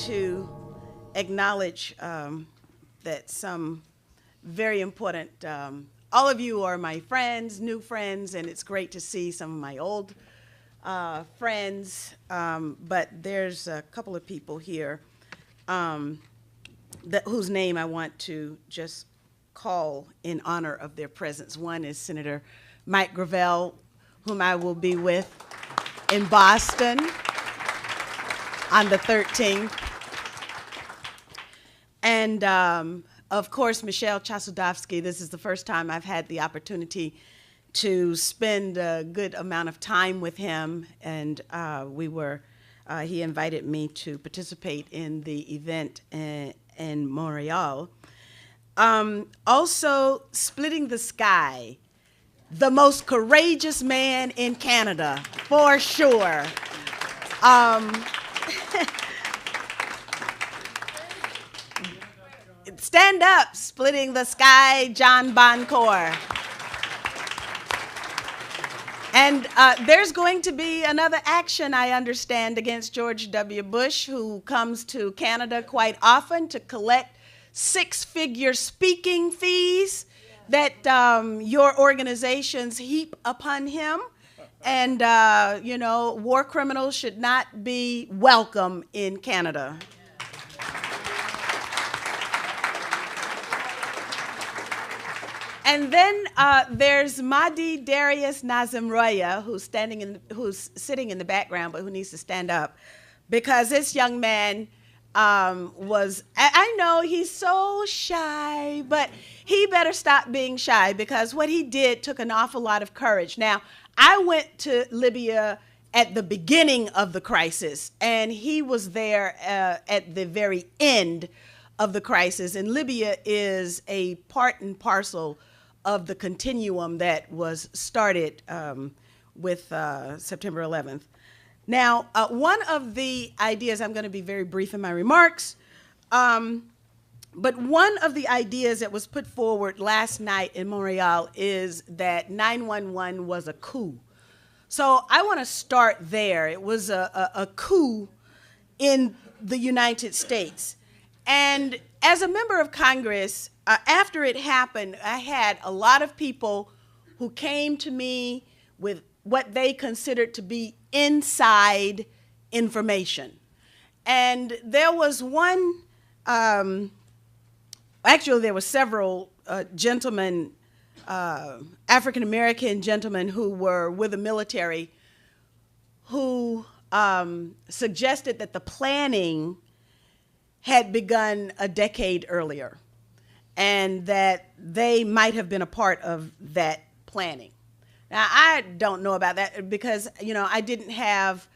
to acknowledge that some very important, all of you are my friends, new friends, and it's great to see some of my old friends, but there's a couple of people here whose name I want to just call in honor of their presence. One is Senator Mike Gravel, whom I will be with in Boston on the 13th. And of course, Michelle Chasudovsky. This is the first time I've had the opportunity to spend a good amount of time with him, and he invited me to participate in the event in Montreal. Also, Splitting the Sky, the most courageous man in Canada, for sure. Stand up, Splitting the Sky, John Boncourt. And there's going to be another action, I understand, against George W. Bush, who comes to Canada quite often to collect six-figure speaking fees that your organizations heap upon him. And, you know, war criminals should not be welcome in Canada. And then there's Mahdi Darius Nazimroya, who's sitting in the background, but who needs to stand up, because this young man I know he's so shy, but he better stop being shy, because what he did took an awful lot of courage. Now, I went to Libya at the beginning of the crisis, and he was there at the very end of the crisis. And Libya is a part and parcel of the continuum that was started with September 11th. Now, one of the ideas, I'm going to be very brief in my remarks, but one of the ideas that was put forward last night in Montreal is that 911 was a coup. So I want to start there. It was a coup in the United States. And as a member of Congress, after it happened, I had a lot of people who came to me with what they considered to be inside information. And there was one, actually there were several gentlemen, African-American gentlemen who were with the military, who suggested that the planning had begun a decade earlier, and that they might have been a part of that planning. Now, I don't know about that, because, you know, I didn't have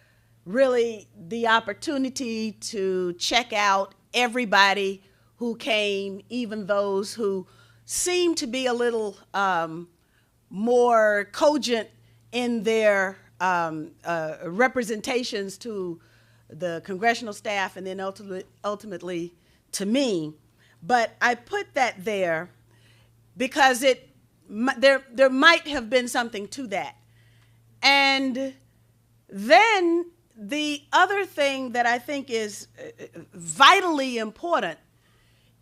really the opportunity to check out everybody who came, even those who seemed to be a little more cogent in their representations to the congressional staff and then ultimately to me. But I put that there because there might have been something to that. And then the other thing that I think is vitally important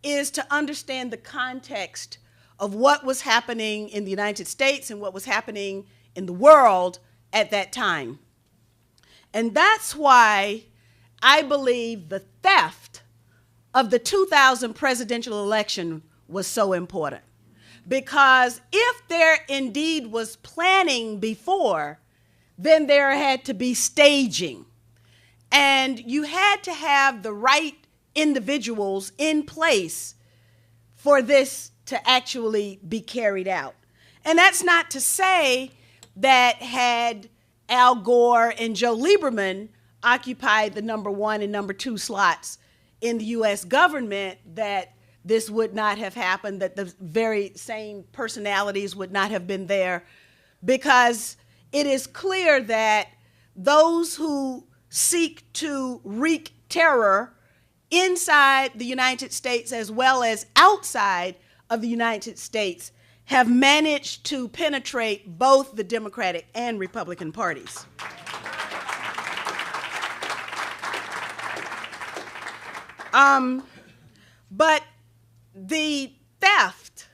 is to understand the context of what was happening in the United States and what was happening in the world at that time. And that's why I believe the theft of the 2000 presidential election was so important. Because if there indeed was planning before, then there had to be staging. And you had to have the right individuals in place for this to actually be carried out. And that's not to say that had Al Gore and Joe Lieberman occupied the number 1 and number 2 slots in the U.S. government, that this would not have happened, that the very same personalities would not have been there, because it is clear that those who seek to wreak terror inside the United States as well as outside of the United States have managed to penetrate both the Democratic and Republican parties. But the theft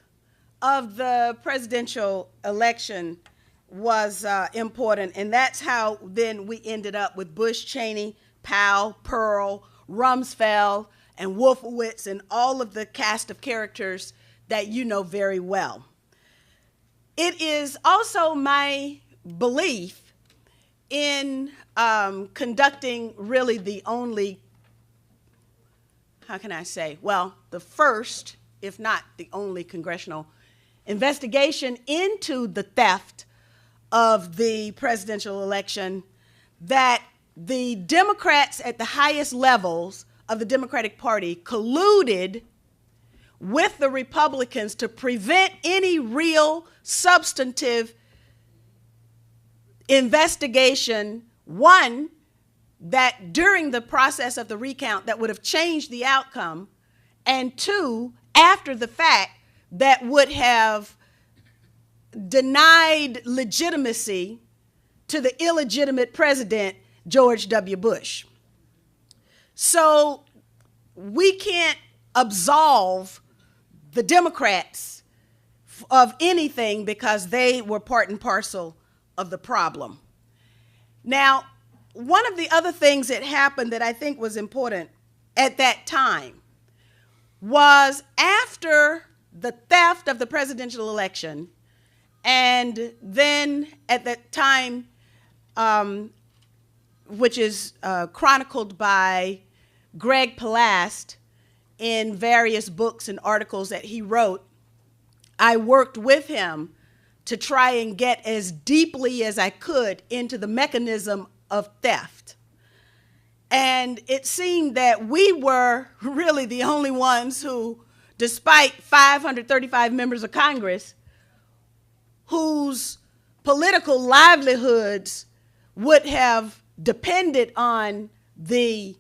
of the presidential election was important, and that's how then we ended up with Bush, Cheney, Powell, Pearl, Rumsfeld, and Wolfowitz, and all of the cast of characters that you know very well. It is also my belief in conducting really the only, how can I say, well, the first, if not the only, congressional investigation into the theft of the presidential election, that the Democrats at the highest levels of the Democratic Party colluded with the Republicans to prevent any real substantive investigation, one, that during the process of the recount that would have changed the outcome, and two, after the fact, that would have denied legitimacy to the illegitimate president, George W. Bush. So we can't absolve the Democrats of anything because they were part and parcel of the problem. Now, one of the other things that happened that I think was important at that time was after the theft of the presidential election, and then at that time, which is chronicled by Greg Palast in various books and articles that he wrote, I worked with him to try and get as deeply as I could into the mechanism of theft. And it seemed that we were really the only ones who, despite 535 members of Congress, whose political livelihoods would have depended on the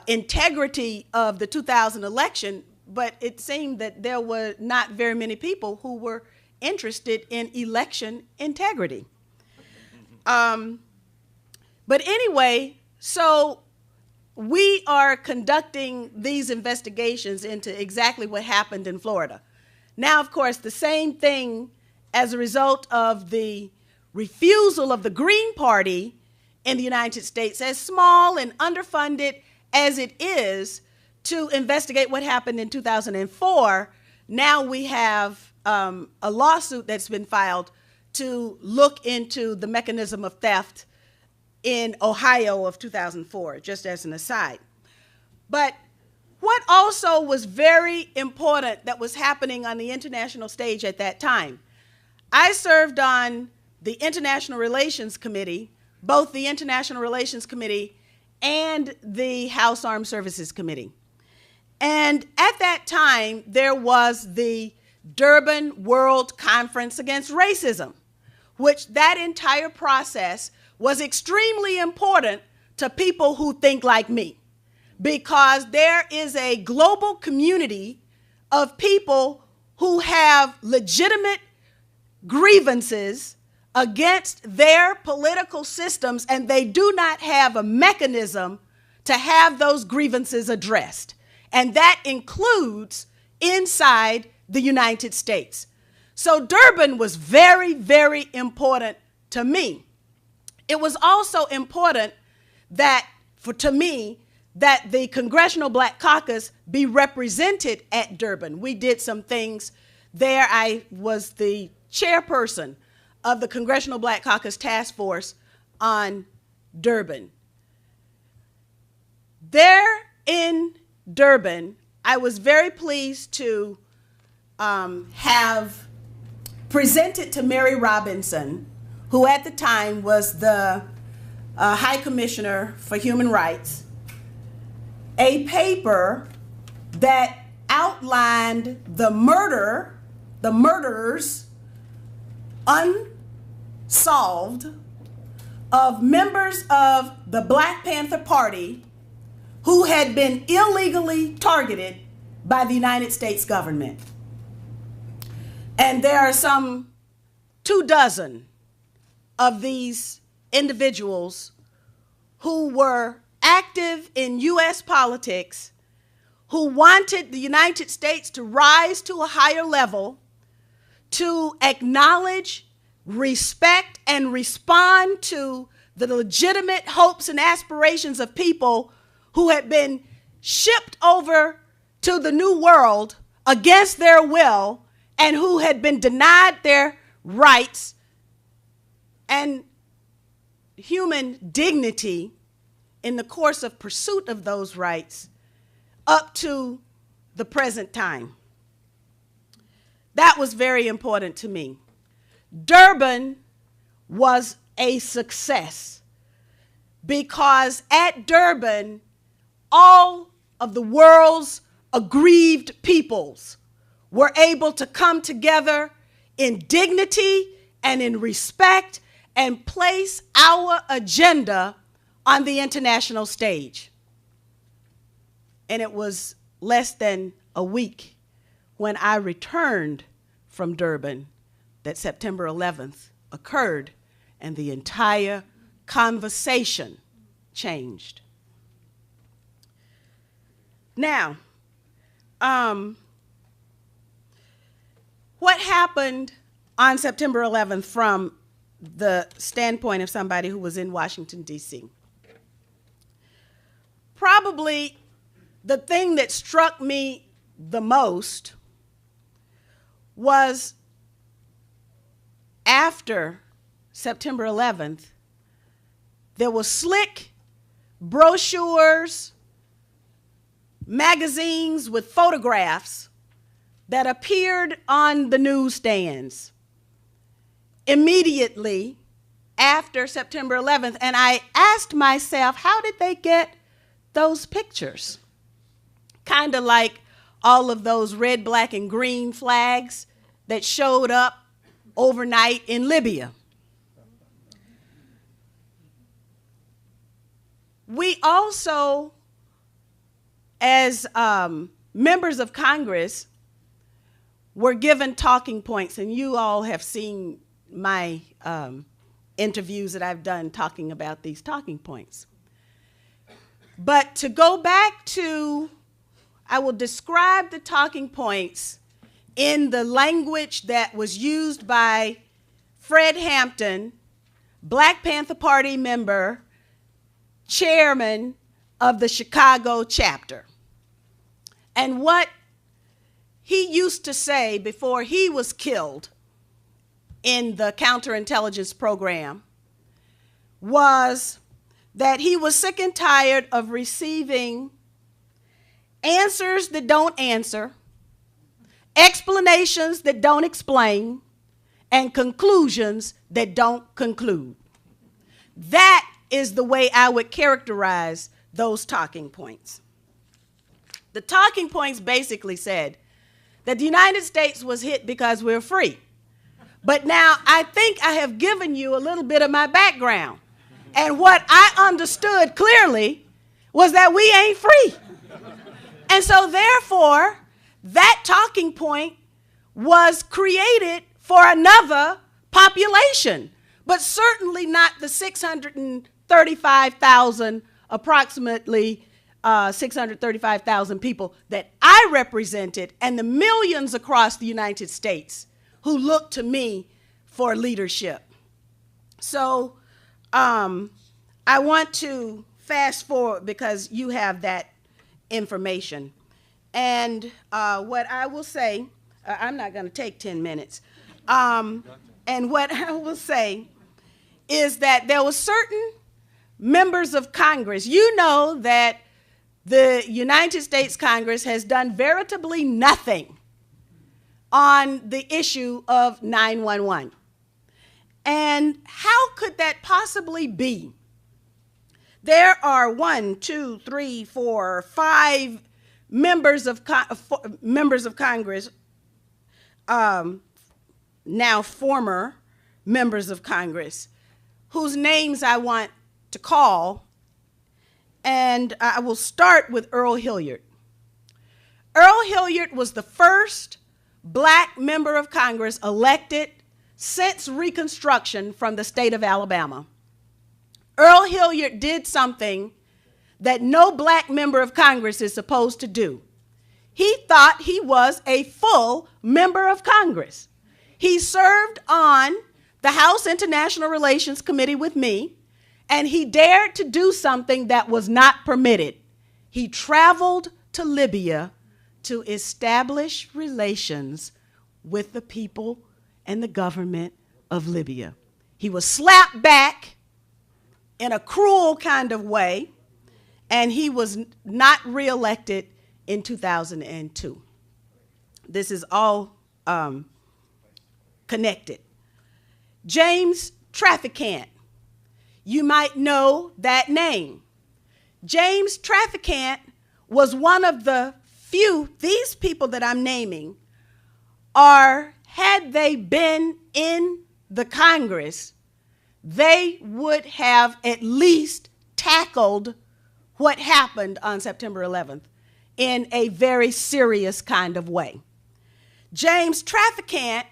integrity of the 2000 election, but it seemed that there were not very many people who were interested in election integrity. But anyway, so we are conducting these investigations into exactly what happened in Florida. Now, of course, the same thing as a result of the refusal of the Green Party in the United States, as small and underfunded as it is, to investigate what happened in 2004, now we have a lawsuit that's been filed to look into the mechanism of theft in Ohio of 2004, just as an aside. But what also was very important that was happening on the international stage at that time, I served on the International Relations Committee, both the International Relations Committee and the House Armed Services Committee. And at that time, there was the Durban World Conference Against Racism, which that entire process was extremely important to people who think like me, because there is a global community of people who have legitimate grievances against their political systems, and they do not have a mechanism to have those grievances addressed. And that includes inside the United States. So Durban was very, very important to me. It was also important that, to me, that the Congressional Black Caucus be represented at Durban. We did some things there. I was the chairperson of the Congressional Black Caucus Task Force on Durban. There in Durban, I was very pleased to have presented to Mary Robinson, who at the time was the High Commissioner for Human Rights, a paper that outlined the murders unsolved of members of the Black Panther Party who had been illegally targeted by the United States government. And there are some 24 of these individuals who were active in U.S. politics who wanted the United States to rise to a higher level, to acknowledge, respect, and respond to the legitimate hopes and aspirations of people who had been shipped over to the New World against their will and who had been denied their rights and human dignity in the course of pursuit of those rights up to the present time. That was very important to me. Durban was a success because at Durban, all of the world's aggrieved peoples were able to come together in dignity and in respect and place our agenda on the international stage. And it was less than a week when I returned from Durban that September 11th occurred and the entire conversation changed. Now, what happened on September 11th from the standpoint of somebody who was in Washington, D.C.? Probably the thing that struck me the most was after September 11th, there were slick brochures, magazines with photographs that appeared on the newsstands immediately after September 11th. And I asked myself, how did they get those pictures? Kind of like all of those red, black, and green flags that showed up overnight in Libya. We also, as members of Congress, were given talking points, and you all have seen my interviews that I've done talking about these talking points. But to go back to, I will describe the talking points in the language that was used by Fred Hampton, Black Panther Party member, chairman of the Chicago chapter. And what he used to say before he was killed in the counterintelligence program was that he was sick and tired of receiving answers that don't answer, explanations that don't explain, and conclusions that don't conclude. That is the way I would characterize those talking points. The talking points basically said that the United States was hit because we're free. But now I think I have given you a little bit of my background. And what I understood clearly was that we ain't free. And so therefore, that talking point was created for another population, but certainly not the 635,000, approximately 635,000 people that I represented, and the millions across the United States who looked to me for leadership. So I want to fast forward because you have that information. And what I will say, I'm not going to take 10 minutes. And what I will say is that there were certain members of Congress. You know that the United States Congress has done veritably nothing on the issue of 911. And how could that possibly be? There are 1, 2, 3, 4, 5 members of Congress, now former members of Congress, whose names I want to call, and I will start with Earl Hilliard. Earl Hilliard was the first Black member of Congress elected since Reconstruction from the state of Alabama. Earl Hilliard did something that no Black member of Congress is supposed to do. he thought he was a full member of Congress. He served on the House International Relations Committee with me, and he dared to do something that was not permitted. He traveled to Libya to establish relations with the people and the government of Libya. He was slapped back in a cruel kind of way, and he was not reelected in 2002. This is all connected. James Traficant, you might know that name. James Traficant was one of the few, these people that I'm naming had they been in the Congress, they would have at least tackled what happened on September 11th in a very serious kind of way. James Traficant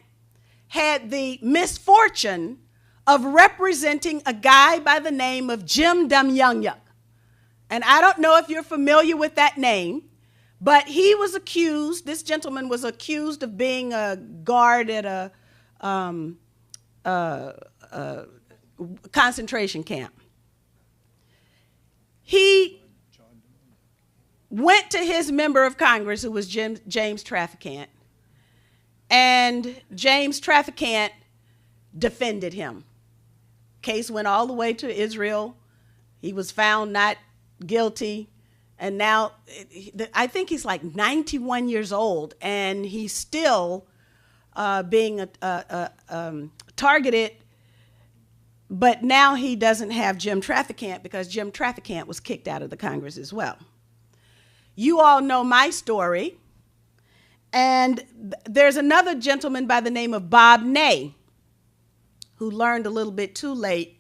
had the misfortune of representing a guy by the name of Jim Demyunguk. And I don't know if you're familiar with that name, but he was accused, this gentleman was accused of being a guard at a concentration camp. He went to his member of Congress, who was James Traficant, and James Traficant defended him. Case went all the way to Israel. He was found not guilty, and now I think he's like 91 years old, and he's still being targeted, but now he doesn't have Jim Traficant because Jim Traficant was kicked out of the Congress as well. You all know my story, and there's another gentleman by the name of Bob Ney who learned a little bit too late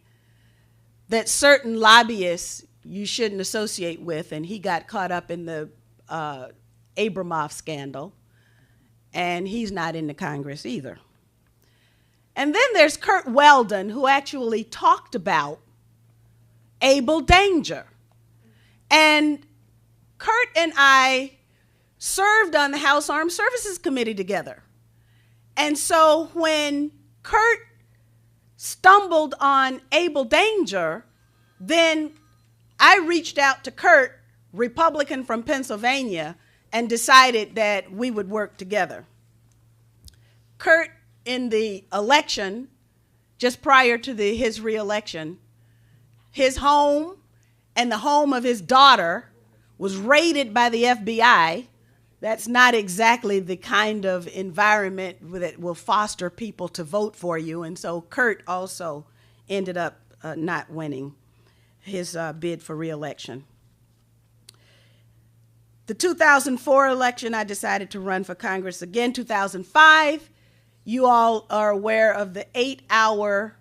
that certain lobbyists you shouldn't associate with, and he got caught up in the Abramoff scandal, and he's not in the Congress either. And then there's Kurt Weldon, who actually talked about Abel Danger. And Kurt and I served on the House Armed Services Committee together. And so when Kurt stumbled on Abel Danger, then I reached out to Kurt, Republican from Pennsylvania, and decided that we would work together. Kurt, in the election, just prior to his re-election, his home and the home of his daughter was raided by the FBI. That's not exactly the kind of environment that will foster people to vote for you. And so Kurt also ended up not winning his bid for re-election. The 2004 election, I decided to run for Congress again. 2005, you all are aware of the 8-hour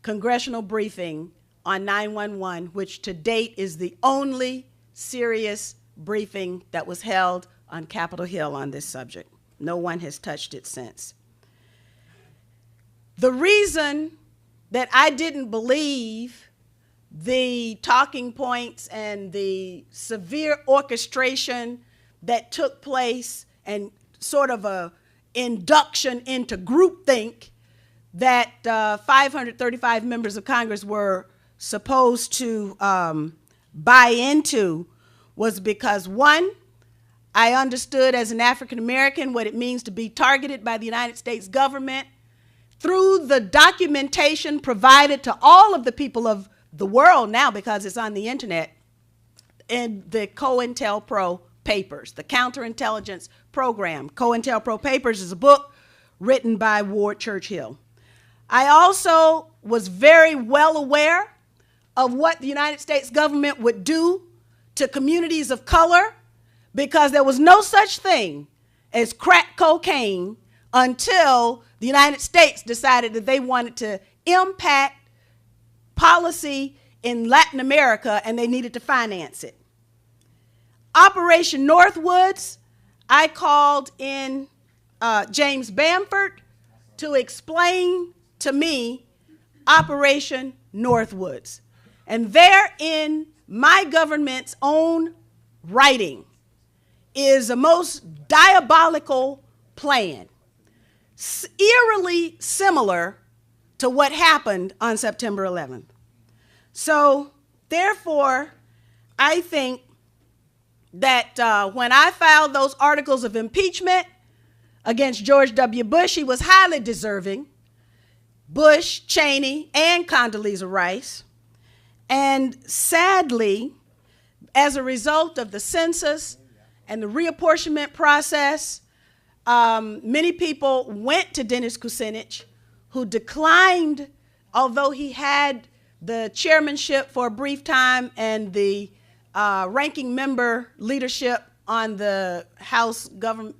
congressional briefing on 911, which to date is the only serious briefing that was held on Capitol Hill on this subject. No one has touched it since. The reason that I didn't believe the talking points and the severe orchestration that took place and sort of a induction into groupthink that 535 members of Congress were supposed to buy into was because, one, I understood as an African American what it means to be targeted by the United States government through the documentation provided to all of the people of the world now, because it's on the internet, in the COINTELPRO papers, the counterintelligence program. COINTELPRO papers is a book written by Ward Churchill. I also was very well aware of what the United States government would do to communities of color, because there was no such thing as crack cocaine until the United States decided that they wanted to impact policy in Latin America and they needed to finance it. Operation Northwoods, I called in James Bamford to explain to me Operation Northwoods. And there in my government's own writing is a most diabolical plan, eerily similar to what happened on September 11th. So, therefore, I think that when I filed those articles of impeachment against George W. Bush, he was highly deserving. Bush, Cheney, and Condoleezza Rice. And sadly, as a result of the census and the reapportionment process, many people went to Dennis Kucinich, who declined, although he had the chairmanship for a brief time and the ranking member leadership on the House Government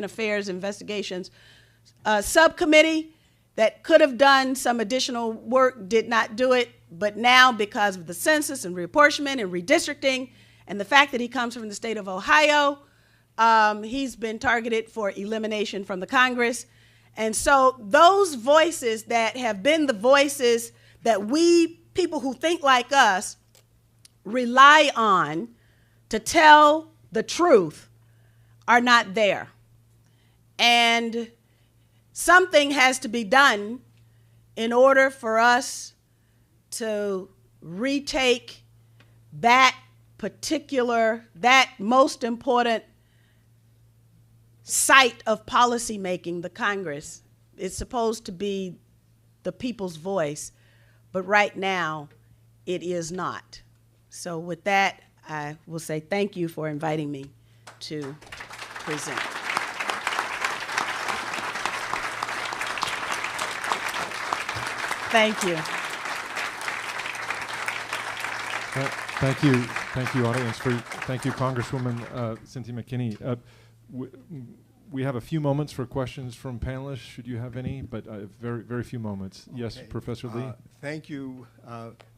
Affairs Investigations subcommittee that could have done some additional work, did not do it. But now, because of the census and reapportionment and redistricting and the fact that he comes from the state of Ohio, he's been targeted for elimination from the Congress. And so those voices that have been the voices that we, people who think like us, rely on to tell the truth are not there. And something has to be done in order for us to retake that most important site of policymaking, the Congress. It's supposed to be the people's voice, but right now it is not. So with that, I will say thank you for inviting me to present. Thank you. Thank you, audience. Thank you, Congresswoman Cynthia McKinney. We have a few moments for questions from panelists, should you have any, but very, very few moments. Yes, okay. Professor Lee. Thank you,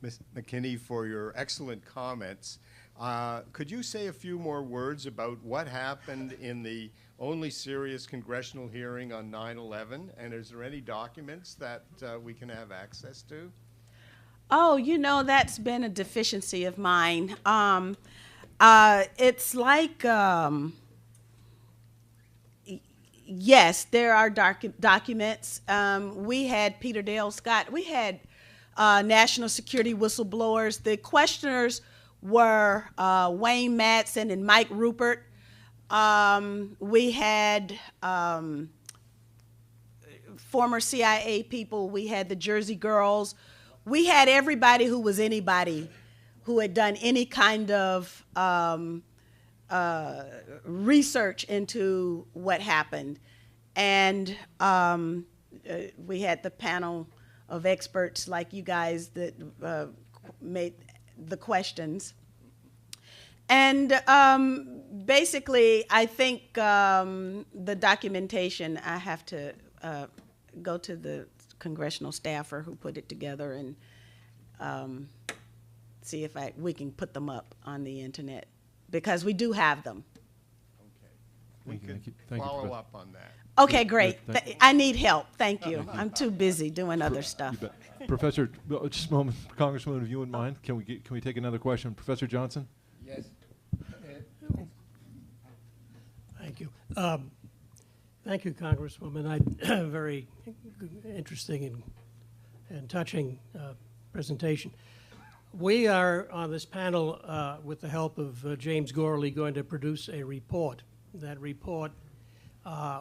Ms. McKinney, for your excellent comments. Could you say a few more words about what happened in the only serious congressional hearing on 9/11, and is there any documents that we can have access to? Oh, you know, that's been a deficiency of mine. It's like, yes, there are documents. We had Peter Dale Scott. We had national security whistleblowers. The questioners were Wayne Madsen and Mike Rupert. We had former CIA people. We had the Jersey Girls. We had everybody who was anybody who had done any kind of research into what happened. And we had the panel of experts like you guys that made the questions. And basically, I think the documentation, I have to go to the congressional staffer who put it together and see if we can put them up on the internet, because we do have them. Okay. We could follow up on that. Okay, great. I need help. Thank you. I'm too busy doing other stuff. Professor, just a moment, Congresswoman, if you wouldn't mind, can we take another question? Professor Johnson? Yes. Thank you. Thank you, Congresswoman. Very interesting and touching presentation. We are on this panel with the help of James Gorley going to produce a report. That report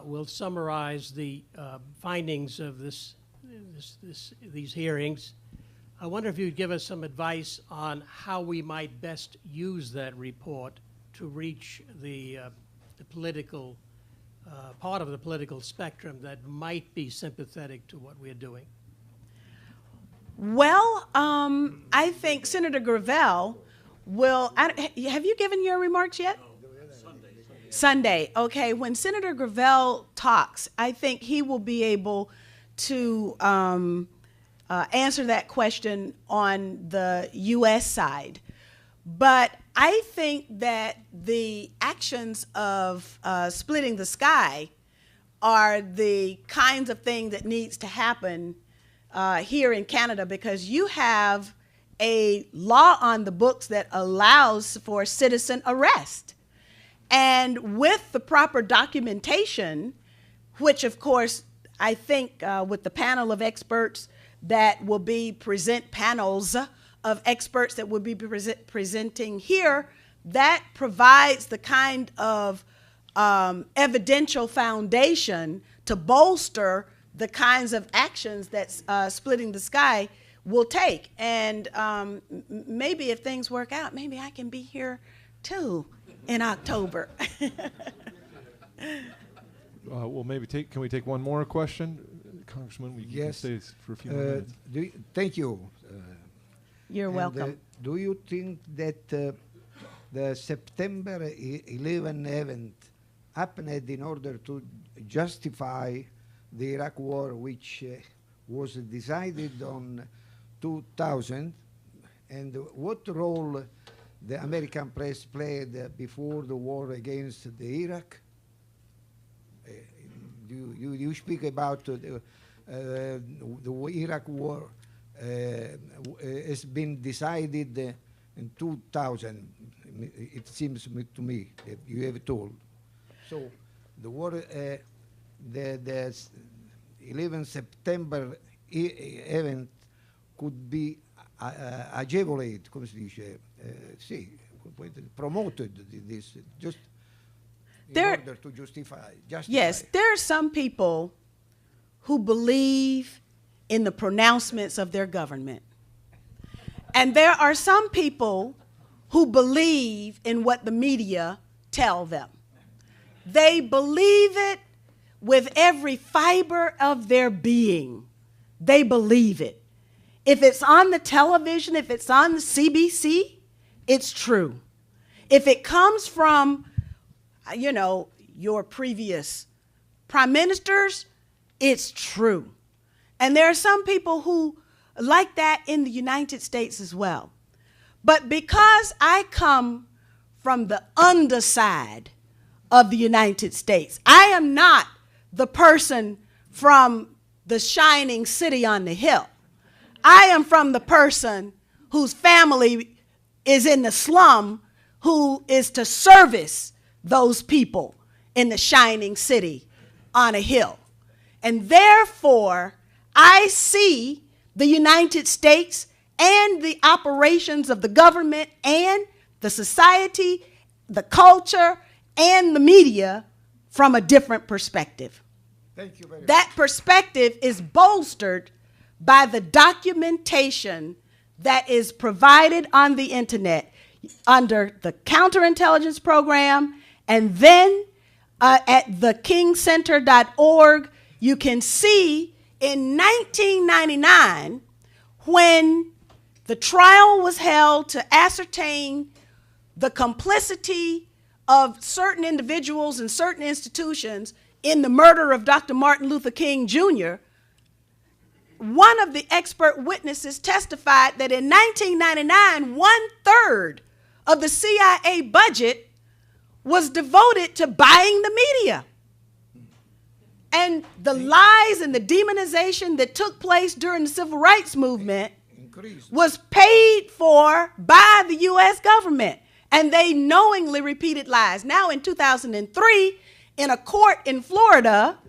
will summarize the findings of these hearings. I wonder if you'd give us some advice on how we might best use that report to reach the political part of the political spectrum that might be sympathetic to what we're doing. Well, I think Senator Gravel will, have you given your remarks yet? Sunday. Okay, when Senator Gravel talks, I think he will be able to answer that question on the U.S. side. But I think that the actions of splitting the sky are the kinds of thing that needs to happen here in Canada, because you have a law on the books that allows for citizen arrest. And with the proper documentation, which of course I think with the panel of experts that will be panels of experts that will be presenting here, that provides the kind of evidential foundation to bolster the kinds of actions that Splitting the Sky will take. And maybe if things work out, maybe I can be here too in October. Well, maybe can we take one more question? Congressman, you can stay for a few more minutes. Thank you. You're welcome. Do you think that the September 11 event happened in order to justify the Iraq War, which was decided on 2000, and what role the American press played before the war against the Iraq? You speak about the Iraq War has been decided in 2000. It seems to me that you have told. So the war, the 11 September event could be agevolated, come si dice, promoted this just in order to justify. Yes, there are some people who believe in the pronouncements of their government. And there are some people who believe in what the media tell them. They believe it with every fiber of their being. They believe it. If it's on the television, if it's on the CBC, it's true. If it comes from, you know, your previous prime ministers, it's true. And there are some people who like that in the United States as well. But because I come from the underside of the United States, I am not the person from the shining city on the hill. I am from the person whose family is in the slum, who is to service those people in the shining city on a hill. And therefore, I see the United States and the operations of the government and the society, the culture, and the media from a different perspective. Thank you very much. That perspective is bolstered by the documentation that is provided on the internet under the counterintelligence program, and then at thekingcenter.org, you can see in 1999, when the trial was held to ascertain the complicity of certain individuals and certain institutions in the murder of Dr. Martin Luther King Jr., one of the expert witnesses testified that in 1999, 1/3 of the CIA budget was devoted to buying the media. And the lies and the demonization that took place during the civil rights movement was paid for by the U.S. government. And they knowingly repeated lies. Now in 2003, in a court in Florida,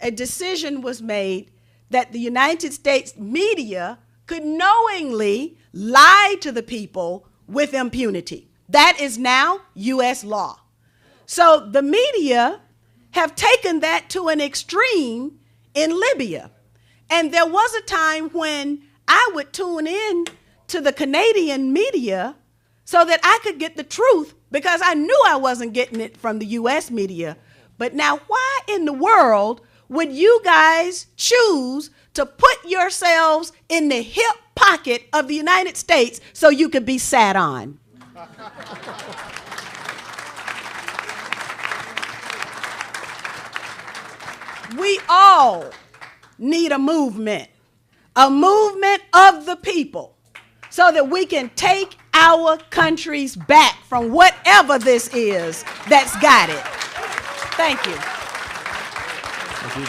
a decision was made that the United States media could knowingly lie to the people with impunity. That is now U.S. law. So the media have taken that to an extreme in Libya. And there was a time when I would tune in to the Canadian media so that I could get the truth, because I knew I wasn't getting it from the U.S. media. But now, why in the world would you guys choose to put yourselves in the hip pocket of the United States so you could be sat on? We all need a movement of the people, so that we can take our countries back from whatever this is that's got it. Thank you. Thank you.